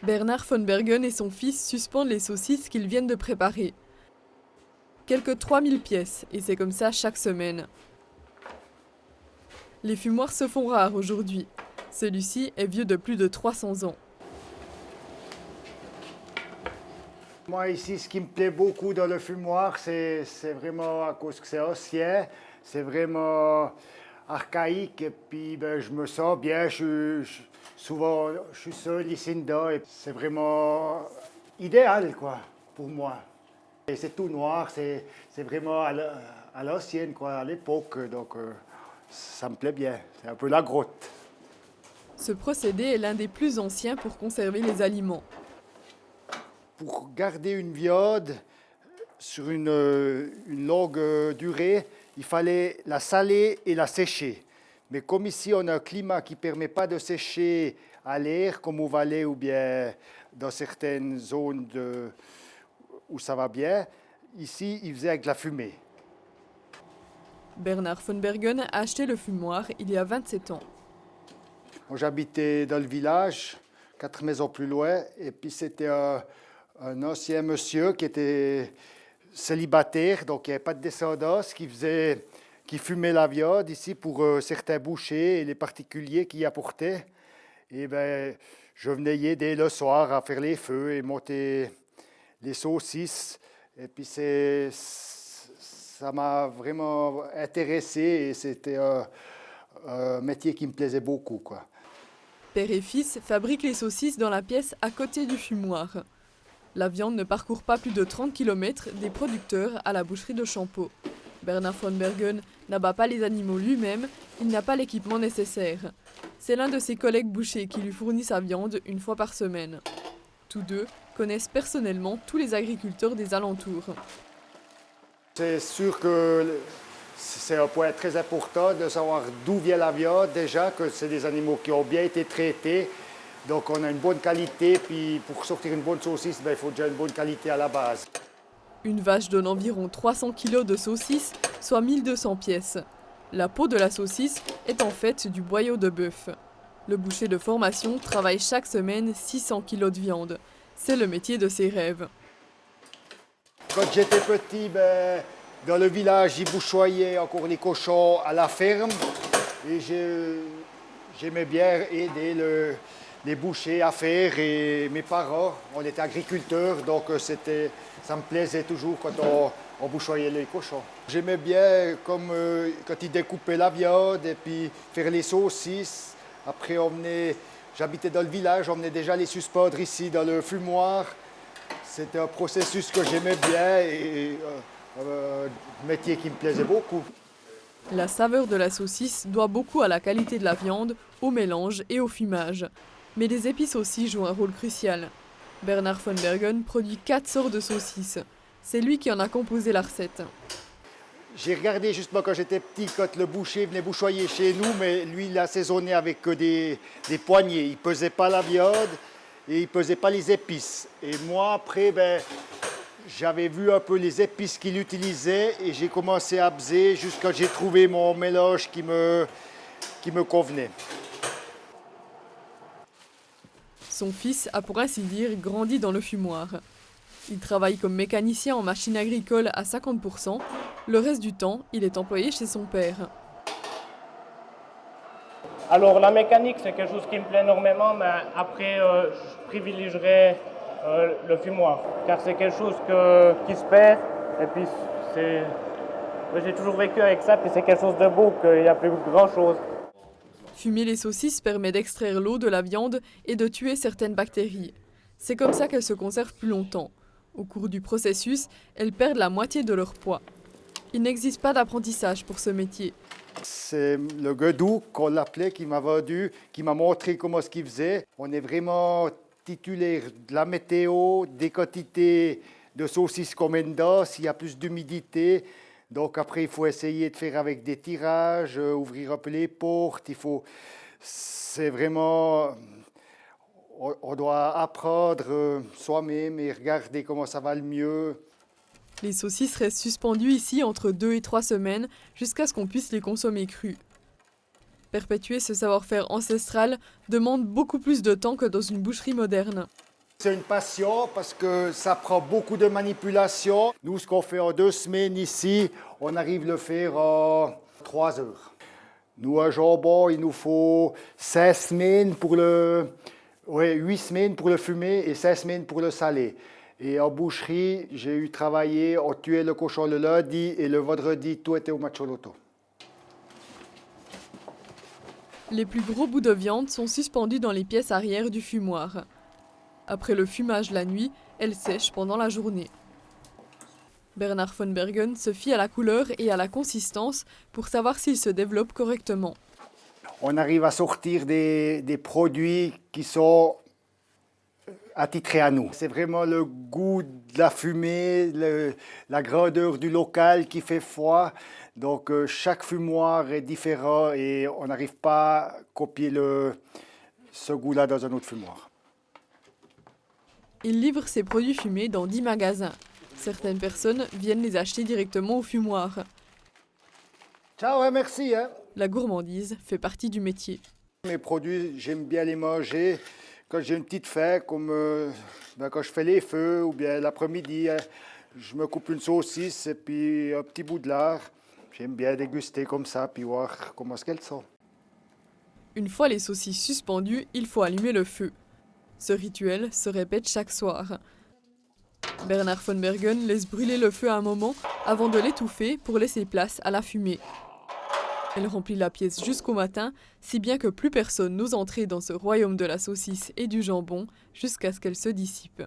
Bernard von Bergen et son fils suspendent les saucisses qu'ils viennent de préparer. Quelques 3000 pièces, et c'est comme ça chaque semaine. Les fumoirs se font rares aujourd'hui. Celui-ci est vieux de plus de 300 ans. Moi ici, ce qui me plaît beaucoup dans le fumoir, c'est vraiment à cause que c'est ancien, c'est vraiment archaïque et puis je me sens bien, souvent je suis seul ici dedans et c'est vraiment idéal quoi, pour moi. Et c'est tout noir, c'est vraiment à l'ancienne, quoi, à l'époque, donc ça me plaît bien, c'est un peu la grotte. Ce procédé est l'un des plus anciens pour conserver les aliments. Pour garder une viande sur une longue durée, il fallait la saler et la sécher. Mais comme ici, on a un climat qui ne permet pas de sécher à l'air, comme au Valais ou bien dans certaines zones où ça va bien, ici, il faisait avec la fumée. Bernard von Bergen a acheté le fumoir il y a 27 ans. J'habitais dans le village, 4 maisons plus loin, et puis c'était un ancien monsieur qui était célibataire, donc il n'y avait pas de descendance, qui fumait la viande ici pour certains bouchers et les particuliers qui y apportaient. Et je venais y aider le soir à faire les feux et monter les saucisses. Et puis ça m'a vraiment intéressé et c'était un métier qui me plaisait beaucoup, quoi. Père et fils fabriquent les saucisses dans la pièce à côté du fumoir. La viande ne parcourt pas plus de 30 km des producteurs à la boucherie de Champeaux. Bernard von Bergen n'abat pas les animaux lui-même, il n'a pas l'équipement nécessaire. C'est l'un de ses collègues bouchers qui lui fournit sa viande une fois par semaine. Tous deux connaissent personnellement tous les agriculteurs des alentours. C'est sûr que c'est un point très important de savoir d'où vient la viande déjà, que c'est des animaux qui ont bien été traités. Donc on a une bonne qualité, puis pour sortir une bonne saucisse, il faut déjà une bonne qualité à la base. Une vache donne environ 300 kg de saucisses, soit 1200 pièces. La peau de la saucisse est en fait du boyau de bœuf. Le boucher de formation travaille chaque semaine 600 kg de viande. C'est le métier de ses rêves. Quand j'étais petit, dans le village, ils bouchoyaient encore les cochons à la ferme. Et j'aimais bien aider les bouchers à faire. Et mes parents, on était agriculteurs, donc ça me plaisait toujours quand on bouchoyait les cochons. J'aimais bien comme quand ils découpaient la viande et puis faire les saucisses. Après, j'habitais dans le village, on venait déjà les suspendre ici dans le fumoir. C'était un processus que j'aimais bien et un métier qui me plaisait beaucoup. La saveur de la saucisse doit beaucoup à la qualité de la viande, au mélange et au fumage. Mais les épices aussi jouent un rôle crucial. Bernard von Bergen produit 4 sortes de saucisses. C'est lui qui en a composé la recette. J'ai regardé justement quand j'étais petit, quand le boucher venait bouchoyer chez nous, mais lui, il assaisonnait avec des poignées. Il ne pesait pas la viande et il ne pesait pas les épices. Et moi, après, j'avais vu un peu les épices qu'il utilisait et j'ai commencé à peser jusqu'à ce que j'ai trouvé mon mélange qui me convenait. Son fils a pour ainsi dire grandi dans le fumoir. Il travaille comme mécanicien en machine agricole à 50%. Le reste du temps, il est employé chez son père. Alors la mécanique, c'est quelque chose qui me plaît énormément, mais après, je privilégierais le fumoir, car c'est quelque chose qui se perd, et puis j'ai toujours vécu avec ça, puis c'est quelque chose de beau, qu'il n'y a plus grand-chose. Fumer les saucisses permet d'extraire l'eau de la viande et de tuer certaines bactéries. C'est comme ça qu'elles se conservent plus longtemps. Au cours du processus, elles perdent la moitié de leur poids. Il n'existe pas d'apprentissage pour ce métier. C'est le Guedou qu'on l'appelait qui m'a vendu, qui m'a montré comment ce qu'il faisait. On est vraiment titulaire de la météo, des quantités de saucisses qu'on met dedans, s'il y a plus d'humidité. Donc après, il faut essayer de faire avec des tirages, ouvrir un peu les portes. C'est vraiment... On doit apprendre soi-même et regarder comment ça va le mieux. Les saucisses restent suspendues ici entre 2 et 3 semaines jusqu'à ce qu'on puisse les consommer crues. Perpétuer ce savoir-faire ancestral demande beaucoup plus de temps que dans une boucherie moderne. C'est une passion parce que ça prend beaucoup de manipulation. Nous, ce qu'on fait en 2 semaines ici, on arrive à le faire en 3 heures. Nous, un jambon, il nous faut 16 semaines pour 8 semaines pour le fumer et 16 semaines pour le saler. Et en boucherie, j'ai eu travaillé, on tuait le cochon le lundi et le vendredi, tout était au macholoto. Les plus gros bouts de viande sont suspendus dans les pièces arrière du fumoir. Après le fumage la nuit, elles sèchent pendant la journée. Bernard von Bergen se fie à la couleur et à la consistance pour savoir s'ils se développent correctement. On arrive à sortir des produits qui sont attitrés à nous. C'est vraiment le goût de la fumée, la grandeur du local qui fait foi. Donc chaque fumoir est différent et on n'arrive pas à copier ce goût-là dans un autre fumoir. Il livre ses produits fumés dans 10 magasins. Certaines personnes viennent les acheter directement au fumoir. Ciao, merci. La gourmandise fait partie du métier. Mes produits, j'aime bien les manger. Quand j'ai une petite fête, comme quand je fais les feux ou bien l'après-midi, je me coupe une saucisse et puis un petit bout de lard. J'aime bien déguster comme ça puis voir comment est-ce qu'elles sont. Une fois les saucisses suspendues, il faut allumer le feu. Ce rituel se répète chaque soir. Bernard von Bergen laisse brûler le feu un moment avant de l'étouffer pour laisser place à la fumée. Elle remplit la pièce jusqu'au matin, si bien que plus personne n'ose entrer dans ce royaume de la saucisse et du jambon jusqu'à ce qu'elle se dissipe.